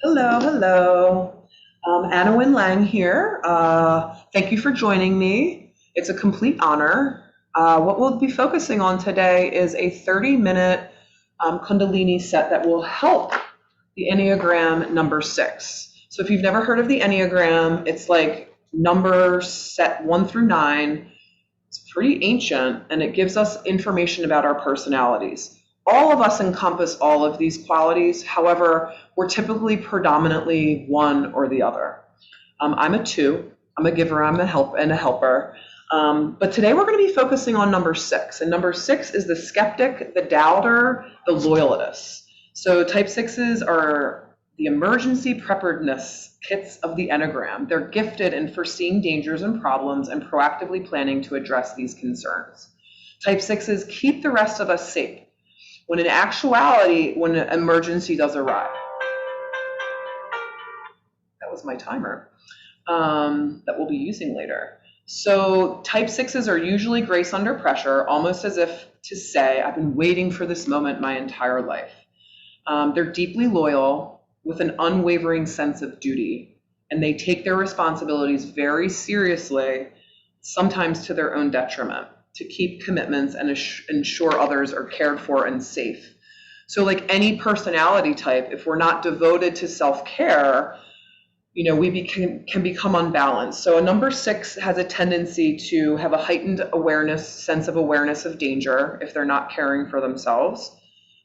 Hello, hello. Annawyn Lang here. Thank you for joining me. It's a complete honor. What we'll be focusing on today is a 30-minute Kundalini set that will help the Enneagram number 6. So if you've never heard of the Enneagram, it's like numbers set 1 through 9. It's pretty ancient, and it gives us information about our personalities. All of us encompass all of these qualities. However, we're typically predominantly one or the other. I'm a 2. I'm a giver, I'm a helper. But today we're going to be focusing on number 6. And number 6 is the skeptic, the doubter, the loyalist. So type 6s are the emergency preparedness kits of the Enneagram. They're gifted in foreseeing dangers and problems and proactively planning to address these concerns. Type 6s keep the rest of us safe, when in actuality, when an emergency does arrive. That was my timer that we'll be using later. So type 6s are usually grace under pressure, almost as if to say, I've been waiting for this moment my entire life. They're deeply loyal with an unwavering sense of duty, and they take their responsibilities very seriously, sometimes to their own detriment, to keep commitments and ensure others are cared for and safe. So like any personality type, if we're not devoted to self-care, we can become unbalanced. So a number 6 has a tendency to have a heightened sense of awareness of danger if they're not caring for themselves,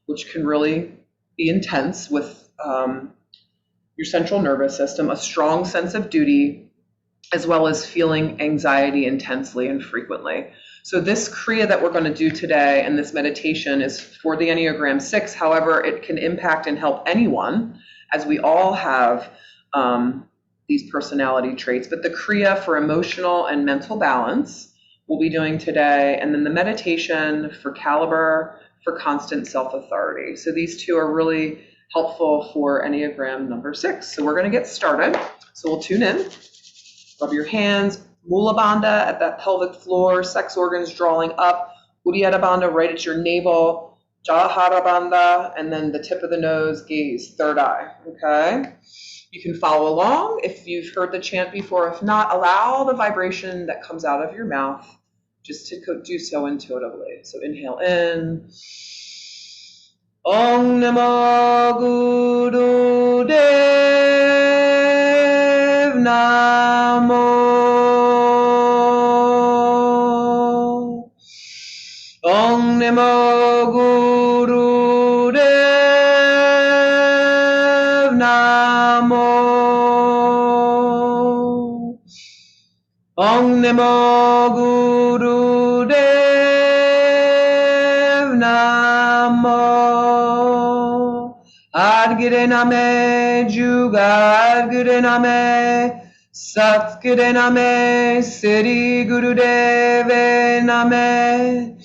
which can really be intense with your central nervous system, a strong sense of duty, as well as feeling anxiety intensely and frequently. So this Kriya that we're going to do today and this meditation is for the Enneagram 6. However, it can impact and help anyone, as we all have these personality traits. But the Kriya for emotional and mental balance we'll be doing today, and then the meditation for caliber, for constant self-authority. So these two are really helpful for Enneagram number 6. So we're going to get started. So we'll tune in. Rub your hands, Mula Bandha at that pelvic floor, sex organs drawing up, Uddiyana Bandha right at your navel, Jalahaja Bandha, and then the tip of the nose, gaze, third eye, okay? You can follow along if you've heard the chant before. If not, allow the vibration that comes out of your mouth just to do so intuitively. So inhale in. Om Namo Guru Dev Namo. Om Namo Guru Dev Namo. Om Namo Guru Dev Namo. Adgire Name, Jugadgire Name, Satgire Name, Sri Guru Deve Name.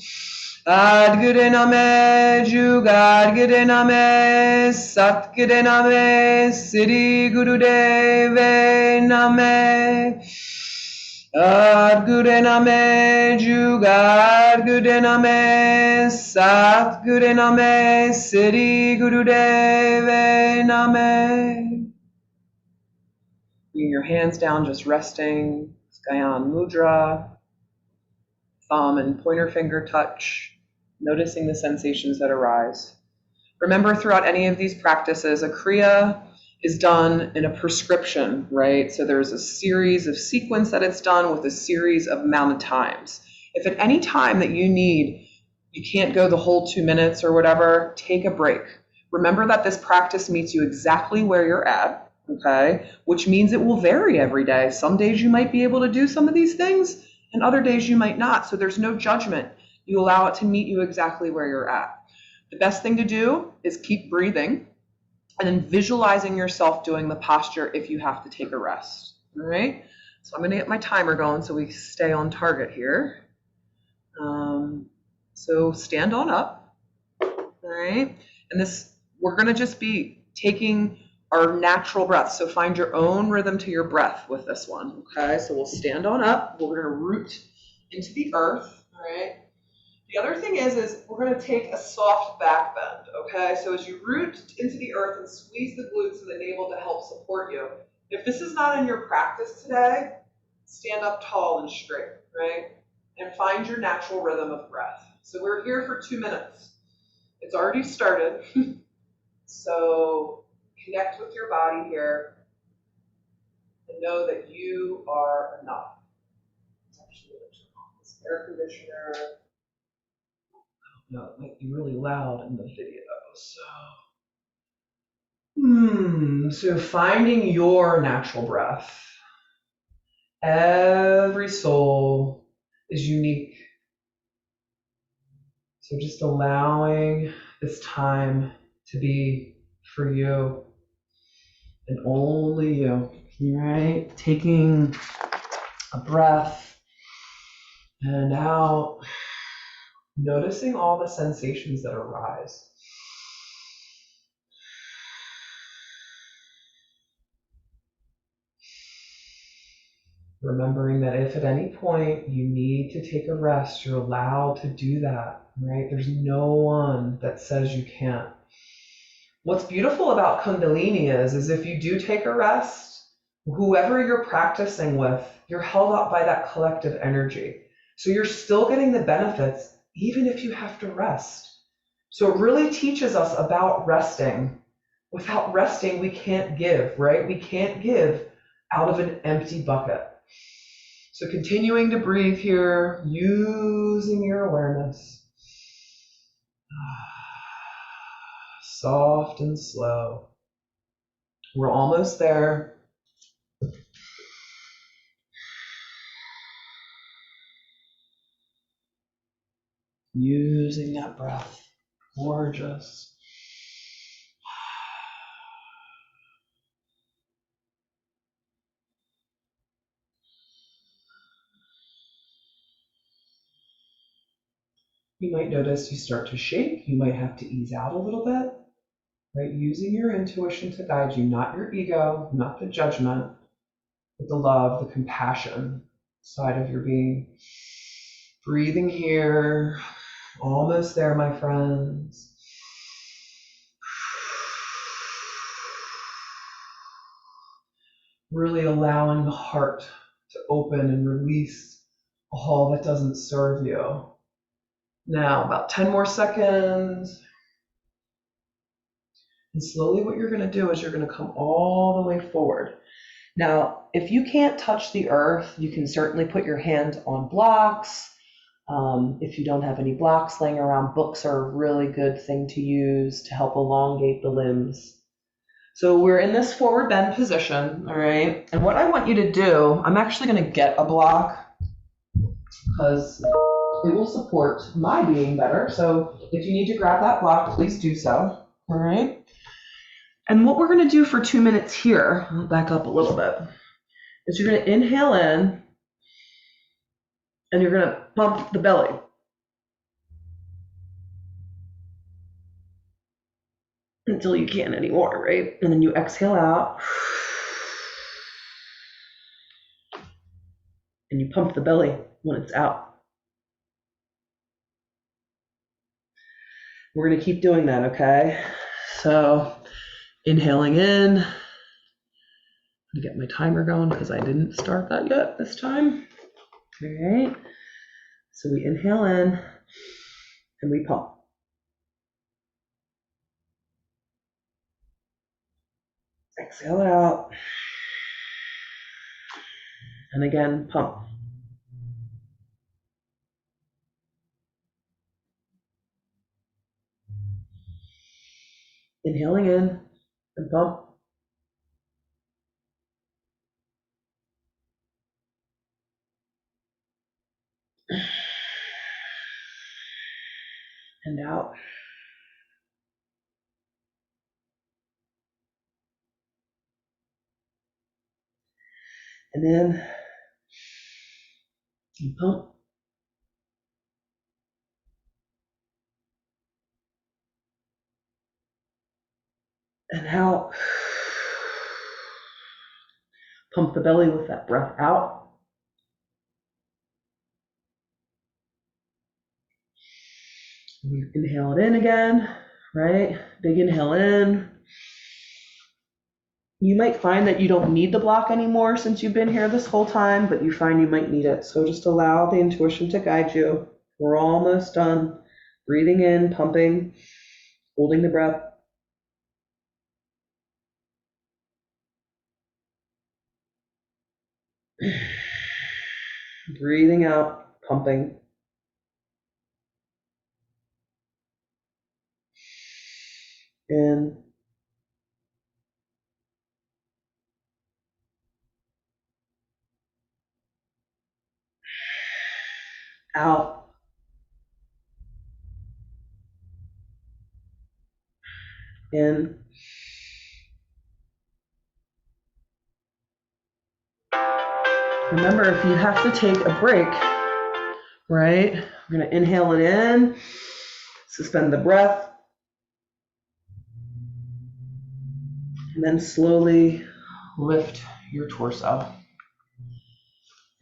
Adgire Name, Jugadgire Name, Satgire Name, Sri Guru Deve Name. Adgure Name, Jugadgure Name, Satgure Name, Sri Guru Deve Name. Bring your hands down, just resting, Skyan Mudra, thumb and pointer finger touch, noticing the sensations that arise. Remember, throughout any of these practices, a Kriya is done in a prescription, right? So there's a series of sequence that it's done with a series of amount of times. If at any time that you can't go the whole 2 minutes or whatever, take a break. Remember that this practice meets you exactly where you're at, okay? Which means it will vary every day. Some days you might be able to do some of these things, and other days you might not. So there's no judgment. You allow it to meet you exactly where you're at. The best thing to do is keep breathing, and then visualizing yourself doing the posture if you have to take a rest, all right? So I'm going to get my timer going so we stay on target here. So stand on up, all right? And we're going to just be taking our natural breath. So find your own rhythm to your breath with this one, okay? So we'll stand on up. We're going to root into the earth, all right? The other thing is we're going to take a soft back bend, okay? So as you root into the earth and squeeze the glutes and the navel to help support you. If this is not in your practice today, stand up tall and straight, right? And find your natural rhythm of breath. So we're here for 2 minutes. It's already started. So connect with your body here and know that you are enough. It's actually going to turn off this air conditioner. No, it might be really loud in the video, so finding your natural breath. Every soul is unique. So just allowing this time to be for you and only you, right? Taking a breath and out, noticing all the sensations that arise. Remembering that if at any point you need to take a rest, you're allowed to do that, right? There's no one that says you can't. What's beautiful about Kundalini is if you do take a rest, whoever you're practicing with, you're held up by that collective energy. So you're still getting the benefits, even if you have to rest. So it really teaches us about resting. Without resting, we can't give, right? We can't give out of an empty bucket. So continuing to breathe here, using your awareness. Soft and slow. We're almost there. Using that breath. Gorgeous. You might notice you start to shake. You might have to ease out a little bit, right? Using your intuition to guide you, not your ego, not the judgment, but the love, the compassion side of your being. Breathing here, almost there, my friends. Really allowing the heart to open and release all that doesn't serve you. Now, about 10 more seconds. And slowly what you're going to do is you're going to come all the way forward. Now, if you can't touch the earth, you can certainly put your hand on blocks. If you don't have any blocks laying around, books are a really good thing to use to help elongate the limbs. So we're in this forward bend position, all right? And what I want you to do, I'm actually going to get a block because it will support my being better. So if you need to grab that block, please do so, all right? And what we're going to do for 2 minutes here, I'll back up a little bit, is you're going to inhale in and you're going to pump the belly. Until you can't anymore, right? And then you exhale out. And you pump the belly when it's out. We're going to keep doing that, okay? So inhaling in. I'm going to get my timer going because I didn't start that yet this time. All right. So we inhale in and we pump. Exhale out. And again, pump. Inhaling in and pump. And out. And in. And pump. And out. Pump the belly with that breath out. You inhale it in again, right? Big inhale in. You might find that you don't need the block anymore since you've been here this whole time, but you find you might need it. So just allow the intuition to guide you. We're almost done. Breathing in, pumping, holding the breath. Breathing out, pumping. In. Out. In. Remember, if you have to take a break, right? We're going to inhale it in, suspend the breath, and then slowly lift your torso.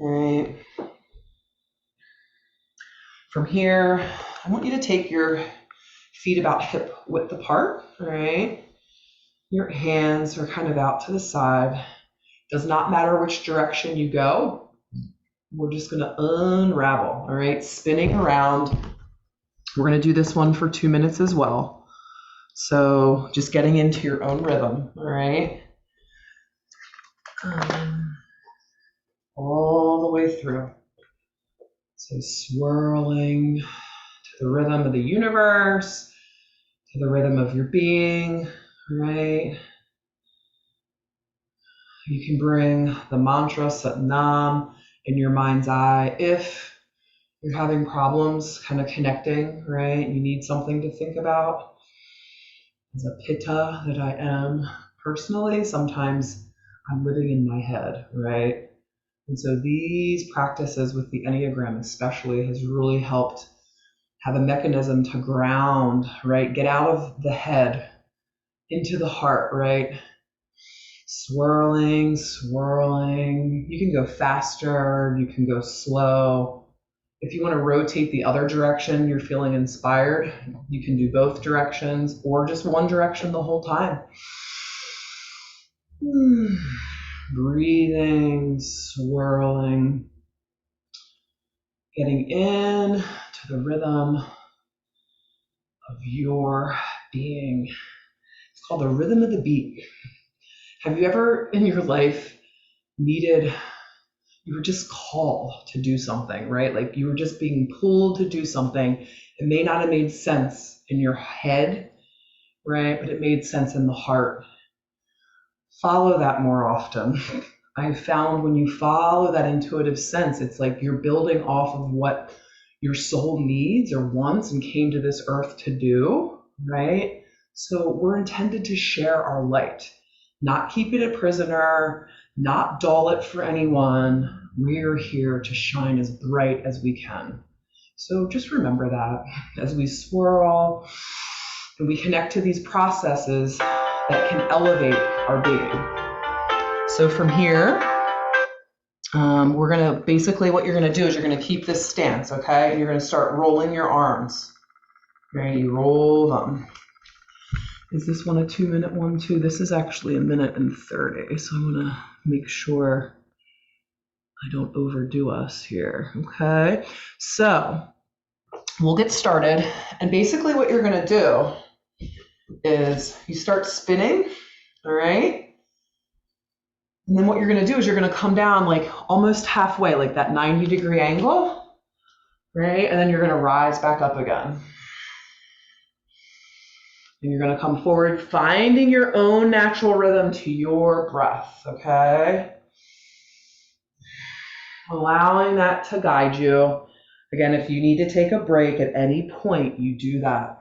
All right. From here, I want you to take your feet about hip width apart, all right? Your hands are kind of out to the side. Does not matter which direction you go. We're just going to unravel, all right? Spinning around. We're going to do this one for 2 minutes as well. So just getting into your own rhythm, all right? All the way through. So swirling to the rhythm of the universe, to the rhythm of your being, right? You can bring the mantra Sat Nam in your mind's eye if you're having problems kind of connecting, right? You need something to think about. As a pitta that I am personally, sometimes I'm living in my head, right? And so these practices with the Enneagram especially has really helped have a mechanism to ground, right? Get out of the head into the heart, right? Swirling, swirling. You can go faster, you can go slow. If you want to rotate the other direction, you're feeling inspired, you can do both directions or just one direction the whole time. Breathing, swirling, getting in to the rhythm of your being. It's called the rhythm of the beat. Have you ever in your life you were just called to do something, right? Like you were just being pulled to do something. It may not have made sense in your head, right? But it made sense in the heart. Follow that more often. I've found when you follow that intuitive sense, it's like you're building off of what your soul needs or wants and came to this earth to do, right? So we're intended to share our light, not keep it a prisoner, not dull it for anyone. We're here to shine as bright as we can. So just remember that as we swirl and we connect to these processes that can elevate our being. So from here, we're going to basically what you're going to do is you're going to keep this stance, okay? And you're going to start rolling your arms. Right, you roll them. Is this one a 2 minute one too? This is actually 1 minute and 30. So I'm going to make sure I don't overdo us here. Okay, so we'll get started. And basically what you're going to do is you start spinning, all right? And then what you're going to do is you're going to come down like almost halfway, like that 90-degree angle, right? And then you're going to rise back up again. And you're going to come forward, finding your own natural rhythm to your breath, okay? Allowing that to guide you. Again, if you need to take a break at any point, you do that.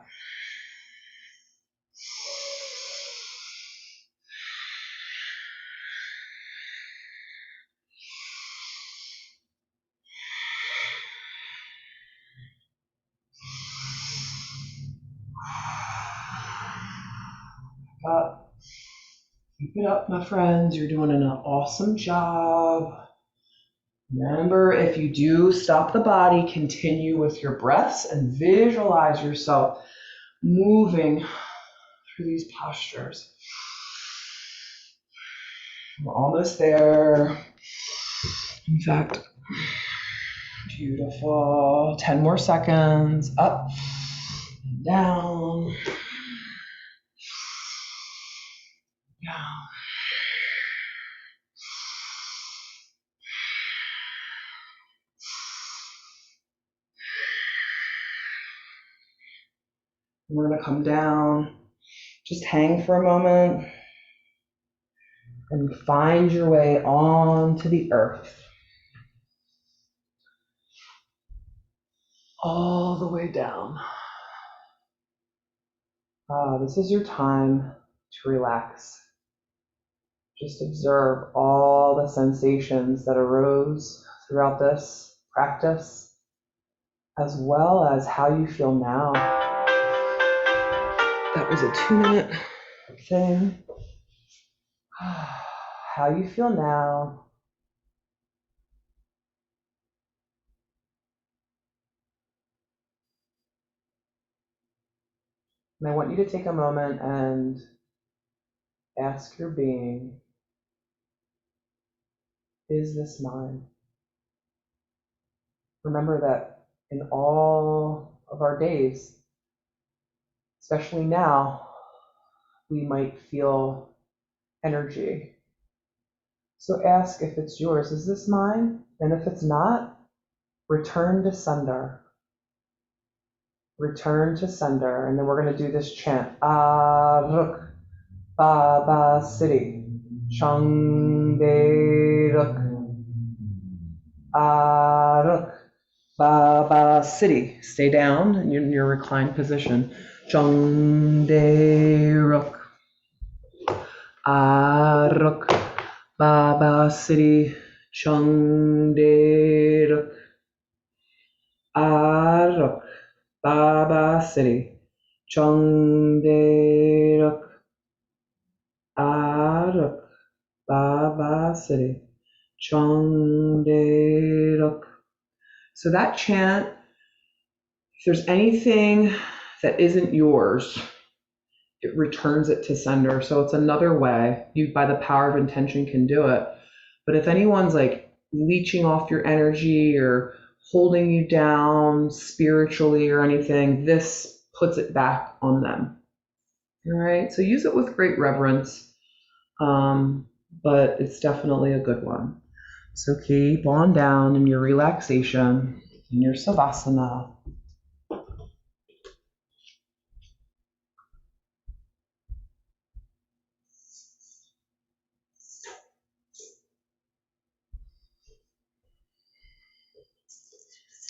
Keep it up, my friends. You're doing an awesome job. Remember, if you do stop the body, continue with your breaths and visualize yourself moving through these postures. We're almost there. In fact, beautiful. 10 more seconds. Up and down. Down. We're going to come down. Just hang for a moment and find your way onto the earth. All the way down. This is your time to relax. Just observe all the sensations that arose throughout this practice, as well as how you feel now. That was a 2-minute thing. How you feel now. And I want you to take a moment and ask your being, is this mine? Remember that in all of our days, especially now, we might feel energy. So ask if it's yours, is this mine? And if it's not, return to sender. Return to sender. And then we're going to do this chant. Aruk Baba Siddhi. Changde Ruk. Aruk Baba Siddhi. Stay down in your reclined position. Changde Ruk. Aruk Baba Siddhi. Changde Ruk. Aruk Baba Siddhi. Changde Ruk. Aruk Baba Siddhi. Changde Ruk. So that chant, if there's anything that isn't yours, it returns it to sender. So it's another way you, by the power of intention, can do it. But if anyone's like leeching off your energy or holding you down spiritually or anything, this puts it back on them. All right, so use it with great reverence, but it's definitely a good one. So keep on down in your relaxation, in your savasana.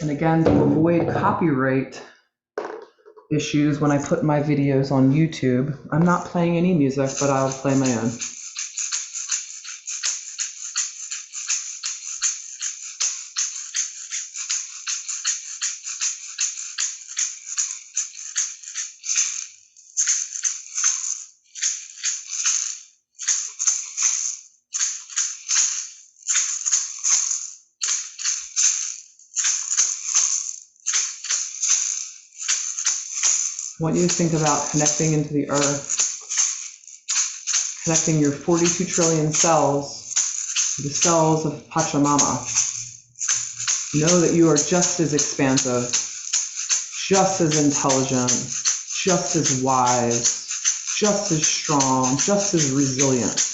And again, to avoid copyright issues when I put my videos on YouTube, I'm not playing any music, but I'll play my own. I want you to think about connecting into the earth, connecting your 42 trillion cells to the cells of Pachamama. Know that you are just as expansive, just as intelligent, just as wise, just as strong, just as resilient.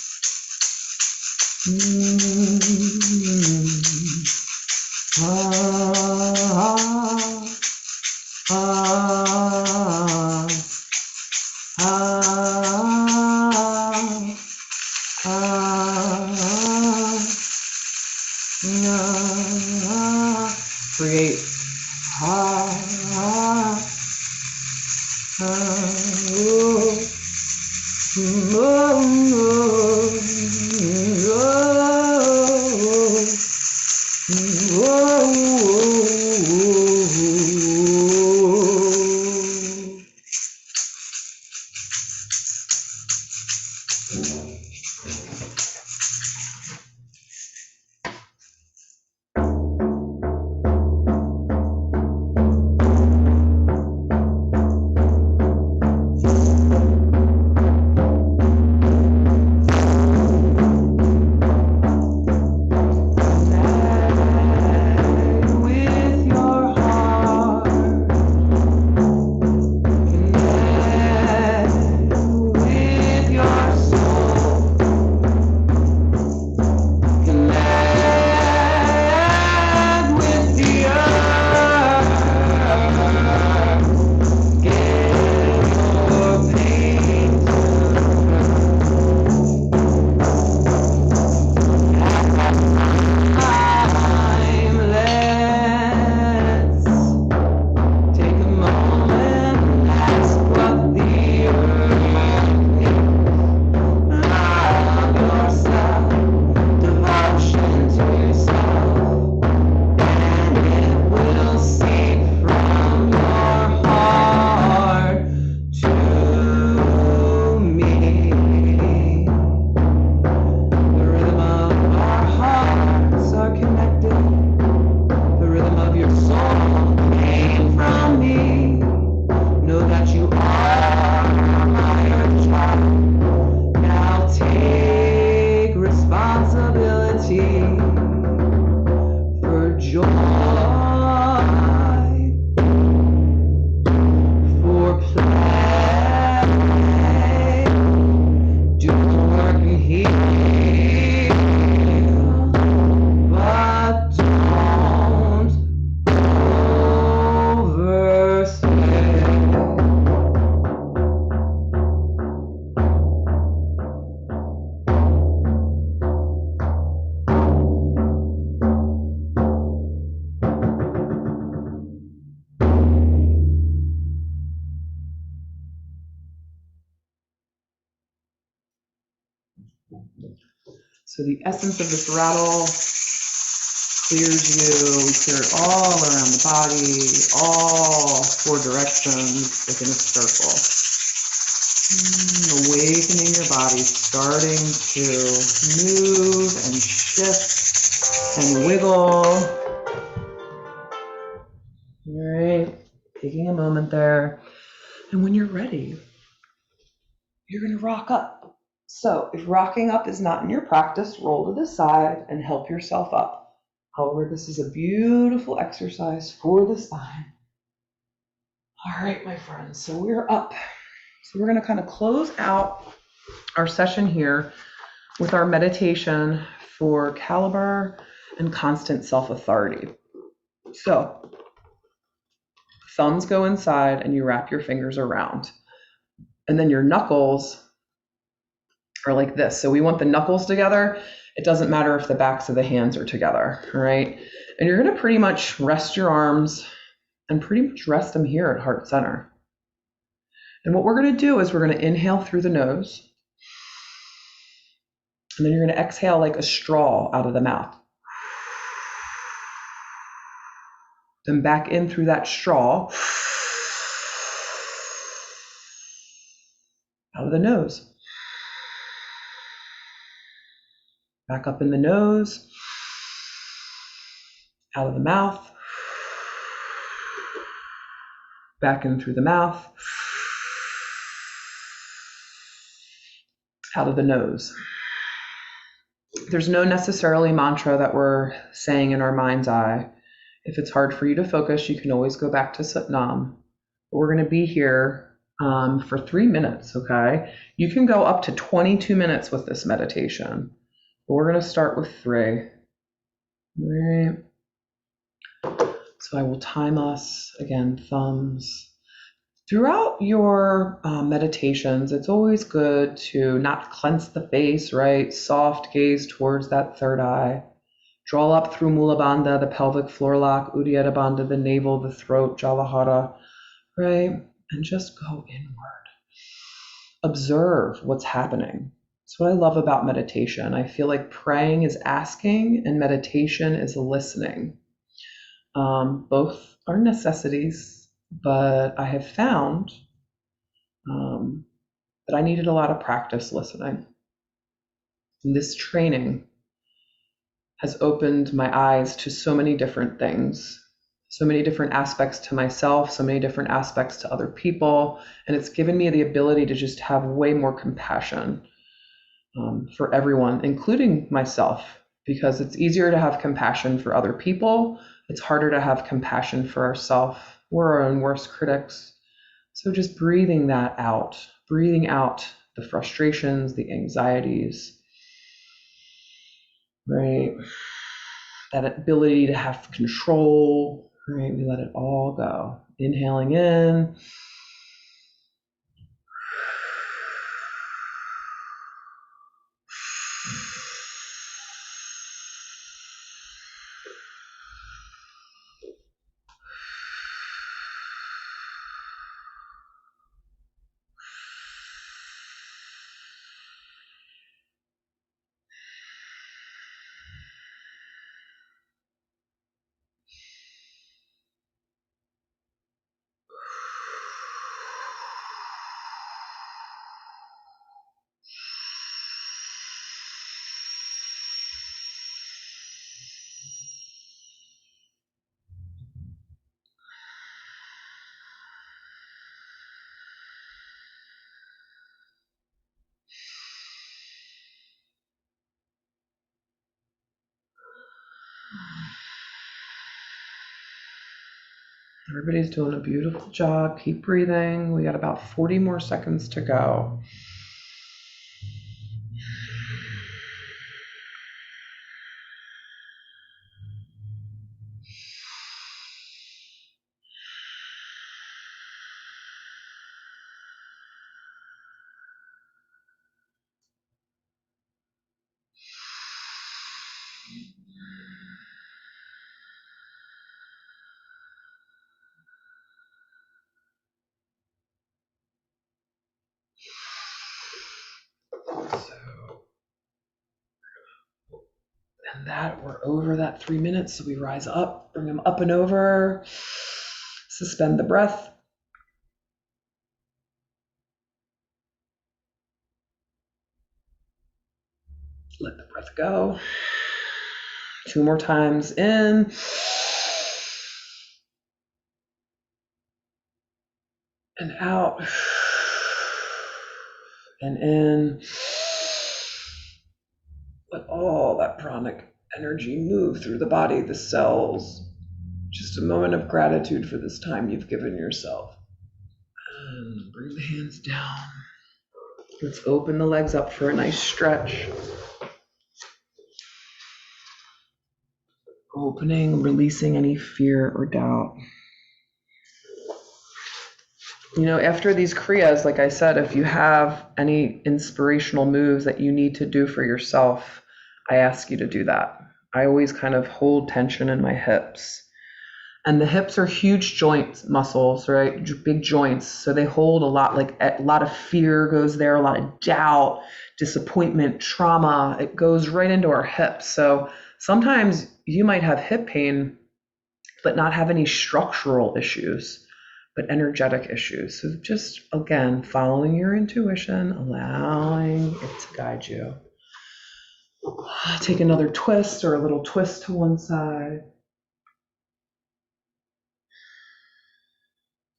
Create. So the essence of this rattle clears you. We clear it all around the body, all four directions within a circle. Awakening your body, starting to move and shift and wiggle. All right, taking a moment there. And when you're ready, you're going to rock up. So if rocking up is not in your practice, roll to the side and help yourself up. However, this is a beautiful exercise for the spine. All right, my friends, so we're up. So we're going to kind of close out our session here with our meditation for caliber and constant self-authority. So thumbs go inside and you wrap your fingers around. And then your knuckles are like this. So we want the knuckles together. It doesn't matter if the backs of the hands are together, all right? And you're going to pretty much rest your arms and pretty much rest them here at heart center. And what we're going to do is we're going to inhale through the nose. And then you're going to exhale like a straw out of the mouth. Then back in through that straw. Out of the nose. Back up in the nose. Out of the mouth. Back in through the mouth. Out of the nose. There's no necessarily mantra that we're saying in our mind's eye. If it's hard for you to focus, you can always go back to Satnam. But we're going to be here for 3 minutes, okay? You can go up to 22 minutes with this meditation. But we're going to start with 3. All right. So I will time us, again, thumbs. Throughout your meditations, it's always good to not clench the face, right? Soft gaze towards that third eye. Draw up through Mula Bandha, the pelvic floor lock, Uddiyana Bandha, the navel, the throat, Jalandhara, right? And just go inward. Observe what's happening. That's what I love about meditation. I feel like praying is asking and meditation is listening. Both are necessities, but I have found that I needed a lot of practice listening. And this training has opened my eyes to so many different things, so many different aspects to myself, so many different aspects to other people, and it's given me the ability to just have way more compassion for everyone, including myself, because it's easier to have compassion for other people. It's harder to have compassion for ourselves. We're our own worst critics. So just breathing out the frustrations, the anxieties, right? That ability to have control, right? We let it all go. Inhaling in. Everybody's doing a beautiful job. Keep breathing. We got about 40 more seconds to go. And that we're over that 3 minutes. So we rise up, bring them up and over, suspend the breath. Let the breath go. 2 more times in. And out. And in. Let all that pranic energy move through the body, the cells. Just a moment of gratitude for this time you've given yourself. And bring the hands down. Let's open the legs up for a nice stretch. Opening, releasing any fear or doubt. You know, after these Kriyas, like I said, if you have any inspirational moves that you need to do for yourself, I ask you to do that. I always kind of hold tension in my hips. And the hips are huge joint muscles, right? Big joints. So they hold a lot, like a lot of fear goes there, a lot of doubt, disappointment, trauma. It goes right into our hips. So sometimes you might have hip pain, but not have any structural issues, but energetic issues. So just, again, following your intuition, allowing it to guide you. Take another twist or a little twist to one side.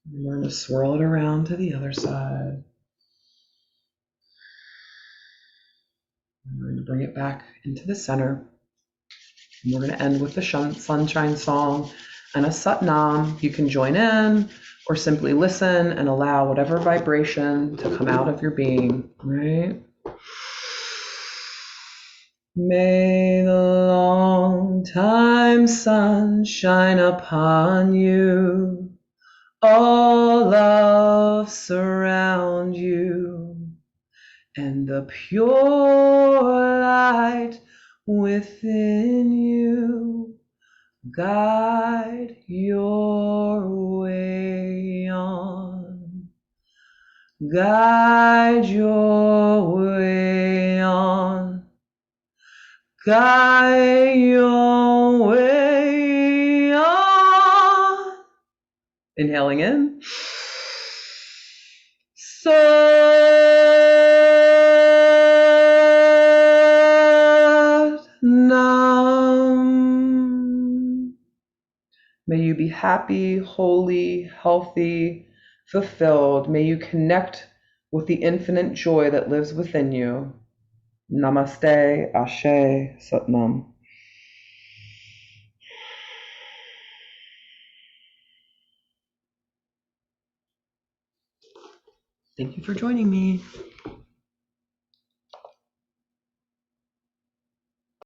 And we're going to swirl it around to the other side. And we're going to bring it back into the center. And we're going to end with the sunshine song and a Satnam. You can join in or simply listen and allow whatever vibration to come out of your being, right? May the long time sun shine upon you. All love surround you, and the pure light within you guide your way on. Guide your way on. Guide your way on. Inhaling in. Satnam. May you be happy, holy, healthy, fulfilled. May you connect with the infinite joy that lives within you. Namaste, Ashe, Satnam. Thank you for joining me.